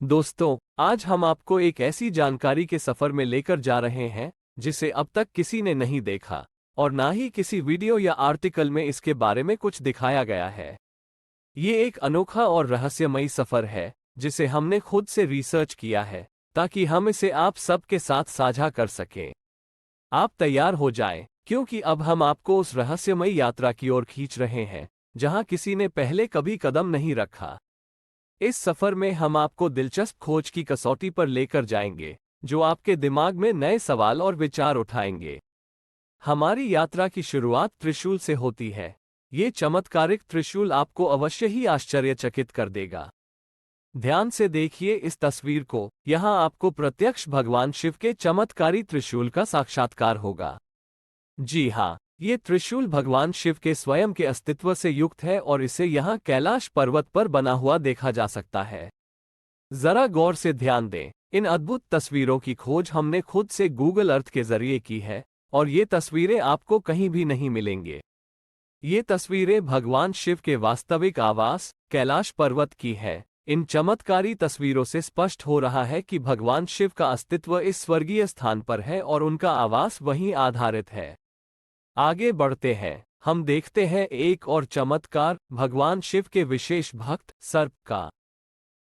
दोस्तों, आज हम आपको एक ऐसी जानकारी के सफर में लेकर जा रहे हैं जिसे अब तक किसी ने नहीं देखा और ना ही किसी वीडियो या आर्टिकल में इसके बारे में कुछ दिखाया गया है। ये एक अनोखा और रहस्यमयी सफर है जिसे हमने खुद से रिसर्च किया है ताकि हम इसे आप सबके साथ साझा कर सकें। आप तैयार हो जाएं, क्योंकि अब हम आपको उस रहस्यमयी यात्रा की ओर खींच रहे हैं जहां किसी ने पहले कभी कदम नहीं रखा। इस सफर में हम आपको दिलचस्प खोज की कसौटी पर लेकर जाएंगे जो आपके दिमाग में नए सवाल और विचार उठाएंगे। हमारी यात्रा की शुरुआत त्रिशूल से होती है। ये चमत्कारिक त्रिशूल आपको अवश्य ही आश्चर्यचकित कर देगा। ध्यान से देखिए इस तस्वीर को। यहाँ आपको प्रत्यक्ष भगवान शिव के चमत्कारी त्रिशूल का साक्षात्कार होगा। जी हाँ, ये त्रिशूल भगवान शिव के स्वयं के अस्तित्व से युक्त है और इसे यहाँ कैलाश पर्वत पर बना हुआ देखा जा सकता है। जरा गौर से ध्यान दें, इन अद्भुत तस्वीरों की खोज हमने खुद से गूगल अर्थ के जरिए की है और ये तस्वीरें आपको कहीं भी नहीं मिलेंगे। ये तस्वीरें भगवान शिव के वास्तविक आवास कैलाश पर्वत की है। इन चमत्कारी तस्वीरों से स्पष्ट हो रहा है कि भगवान शिव का अस्तित्व इस स्वर्गीय स्थान पर है और उनका आवास वहीं आधारित है। आगे बढ़ते हैं, हम देखते हैं एक और चमत्कार भगवान शिव के विशेष भक्त सर्प का।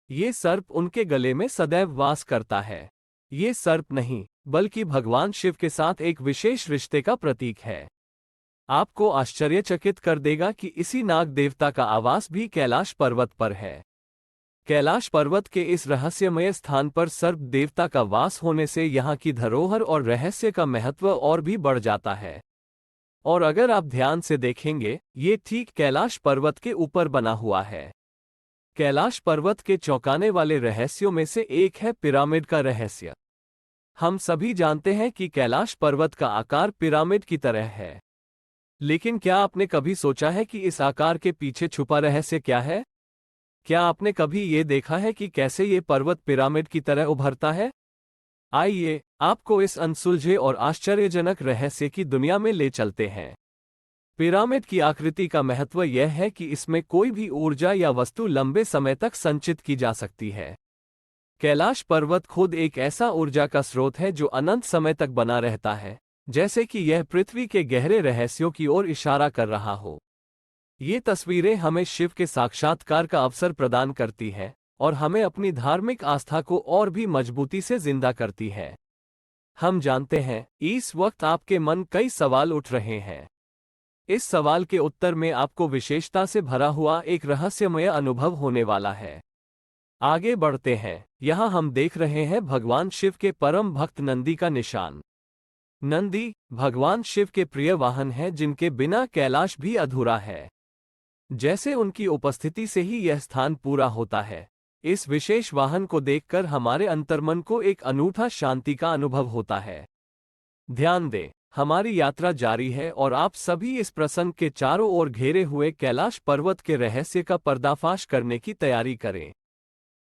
ये सर्प उनके गले में सदैव वास करता है। ये सर्प नहीं, बल्कि भगवान शिव के साथ एक विशेष रिश्ते का प्रतीक है। आपको आश्चर्यचकित कर देगा कि इसी नाग देवता का आवास भी कैलाश पर्वत पर है। कैलाश पर्वत के इस रहस्यमय स्थान पर सर्प देवता का वास होने से यहाँ की धरोहर और रहस्य का महत्व और भी बढ़ जाता है। और अगर आप ध्यान से देखेंगे, ये ठीक कैलाश पर्वत के ऊपर बना हुआ है। कैलाश पर्वत के चौंकाने वाले रहस्यों में से एक है पिरामिड का रहस्य। हम सभी जानते हैं कि कैलाश पर्वत का आकार पिरामिड की तरह है, लेकिन क्या आपने कभी सोचा है कि इस आकार के पीछे छुपा रहस्य क्या है? क्या आपने कभी ये देखा है कि कैसे ये पर्वत पिरामिड की तरह उभरता है? आइए, आपको इस अनसुलझे और आश्चर्यजनक रहस्य की दुनिया में ले चलते हैं। पिरामिड की आकृति का महत्व यह है कि इसमें कोई भी ऊर्जा या वस्तु लंबे समय तक संचित की जा सकती है। कैलाश पर्वत खुद एक ऐसा ऊर्जा का स्रोत है जो अनंत समय तक बना रहता है, जैसे कि यह पृथ्वी के गहरे रहस्यों की ओर इशारा कर रहा हो। ये तस्वीरें हमें शिव के साक्षात्कार का अवसर प्रदान करती हैं और हमें अपनी धार्मिक आस्था को और भी मजबूती से जिंदा करती है। हम जानते हैं, इस वक्त आपके मन कई सवाल उठ रहे हैं। इस सवाल के उत्तर में आपको विशेषता से भरा हुआ एक रहस्यमय अनुभव होने वाला है। आगे बढ़ते हैं, यहाँ हम देख रहे हैं भगवान शिव के परम भक्त नंदी का निशान। नंदी भगवान शिव के प्रिय वाहन हैं जिनके बिना कैलाश भी अधूरा है। जैसे उनकी उपस्थिति से ही यह स्थान पूरा होता है। इस विशेष वाहन को देखकर हमारे अंतर्मन को एक अनूठा शांति का अनुभव होता है। ध्यान दें, हमारी यात्रा जारी है और आप सभी इस प्रसंग के चारों ओर घेरे हुए कैलाश पर्वत के रहस्य का पर्दाफाश करने की तैयारी करें।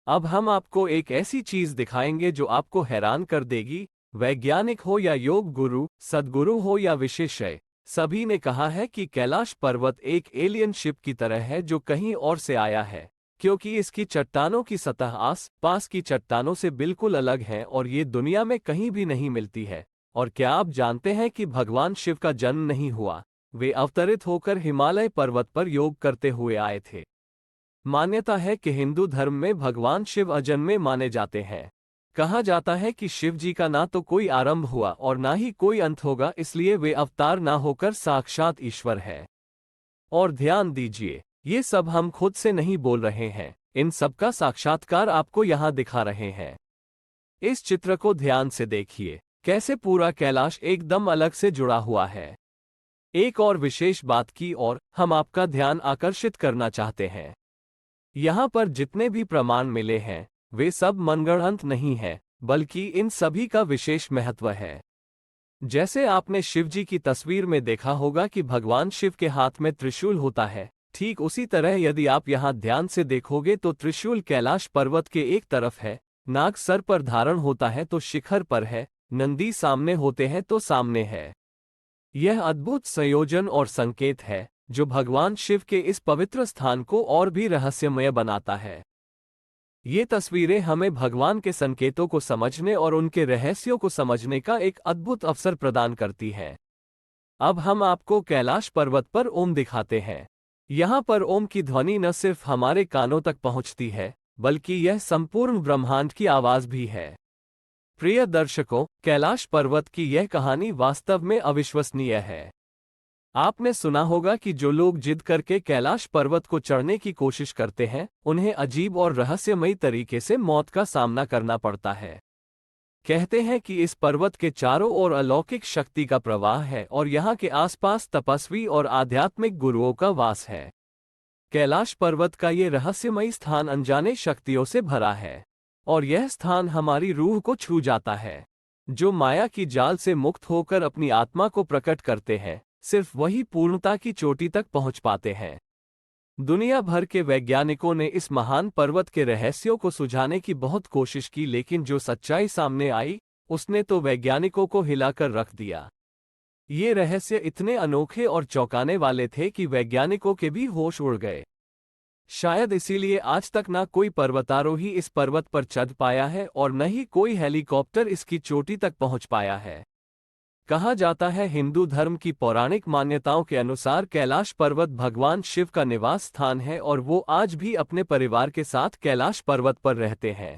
अब हम आपको एक ऐसी चीज दिखाएंगे जो आपको हैरान कर देगी। वैज्ञानिक हो या योग गुरु, सद्गुरु हो या विशेषज्ञ, सभी ने कहा है कि कैलाश पर्वत एक एलियन शिप की तरह है जो कहीं और से आया है, क्योंकि इसकी चट्टानों की सतह आस पास की चट्टानों से बिल्कुल अलग है और ये दुनिया में कहीं भी नहीं मिलती है। और क्या आप जानते हैं कि भगवान शिव का जन्म नहीं हुआ, वे अवतरित होकर हिमालय पर्वत पर योग करते हुए आए थे। मान्यता है कि हिंदू धर्म में भगवान शिव अजन्मे माने जाते हैं। कहा जाता है कि शिव जी का ना तो कोई आरंभ हुआ और ना ही कोई अंत होगा, इसलिए वे अवतार ना होकर साक्षात ईश्वर है। और ध्यान दीजिए, ये सब हम खुद से नहीं बोल रहे हैं, इन सब का साक्षात्कार आपको यहाँ दिखा रहे हैं। इस चित्र को ध्यान से देखिए, कैसे पूरा कैलाश एकदम अलग से जुड़ा हुआ है। एक और विशेष बात की ओर हम आपका ध्यान आकर्षित करना चाहते हैं। यहाँ पर जितने भी प्रमाण मिले हैं, वे सब मनगढ़ंत नहीं हैं, बल्कि इन सभी का विशेष महत्व है। जैसे आपने शिवजी की तस्वीर में देखा होगा कि भगवान शिव के हाथ में त्रिशूल होता है, ठीक उसी तरह यदि आप यहाँ ध्यान से देखोगे तो त्रिशूल कैलाश पर्वत के एक तरफ है, नाग सर पर धारण होता है तो शिखर पर है, नंदी सामने होते हैं तो सामने है। यह अद्भुत संयोजन और संकेत है जो भगवान शिव के इस पवित्र स्थान को और भी रहस्यमय बनाता है। ये तस्वीरें हमें भगवान के संकेतों को समझने और उनके रहस्यों को समझने का एक अद्भुत अवसर प्रदान करती हैं। अब हम आपको कैलाश पर्वत पर ओम दिखाते हैं। यहाँ पर ओम की ध्वनि न सिर्फ हमारे कानों तक पहुँचती है, बल्कि यह संपूर्ण ब्रह्मांड की आवाज भी है। प्रिय दर्शकों, कैलाश पर्वत की यह कहानी वास्तव में अविश्वसनीय है। आपने सुना होगा कि जो लोग जिद करके कैलाश पर्वत को चढ़ने की कोशिश करते हैं, उन्हें अजीब और रहस्यमयी तरीके से मौत का सामना करना पड़ता है। कहते हैं कि इस पर्वत के चारों ओर अलौकिक शक्ति का प्रवाह है और यहाँ के आसपास तपस्वी और आध्यात्मिक गुरुओं का वास है। कैलाश पर्वत का ये रहस्यमयी स्थान अनजाने शक्तियों से भरा है, और यह स्थान हमारी रूह को छू जाता है। जो माया की जाल से मुक्त होकर अपनी आत्मा को प्रकट करते हैं, सिर्फ वही पूर्णता की चोटी तक पहुंच पाते हैं। दुनिया भर के वैज्ञानिकों ने इस महान पर्वत के रहस्यों को सुझाने की बहुत कोशिश की, लेकिन जो सच्चाई सामने आई, उसने तो वैज्ञानिकों को हिलाकर रख दिया। ये रहस्य इतने अनोखे और चौंकाने वाले थे कि वैज्ञानिकों के भी होश उड़ गए। शायद इसीलिए आज तक ना कोई पर्वतारोही इस पर्वत पर चढ़ पाया है और न ही कोई हेलीकॉप्टर इसकी चोटी तक पहुंच पाया है। कहा जाता है, हिंदू धर्म की पौराणिक मान्यताओं के अनुसार कैलाश पर्वत भगवान शिव का निवास स्थान है और वो आज भी अपने परिवार के साथ कैलाश पर्वत पर रहते हैं।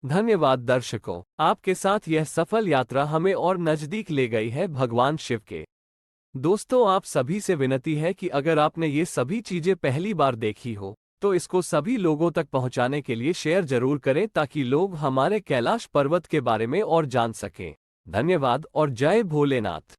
धन्यवाद दर्शकों, आपके साथ यह सफल यात्रा हमें और नजदीक ले गई है भगवान शिव के। दोस्तों, आप सभी से विनती है कि अगर आपने ये सभी चीजें पहली बार देखी हो, तो इसको सभी लोगों तक पहुंचाने के लिए शेयर जरूर करें, ताकि लोग हमारे कैलाश पर्वत के बारे में और जान सकें। धन्यवाद और जय भोलेनाथ।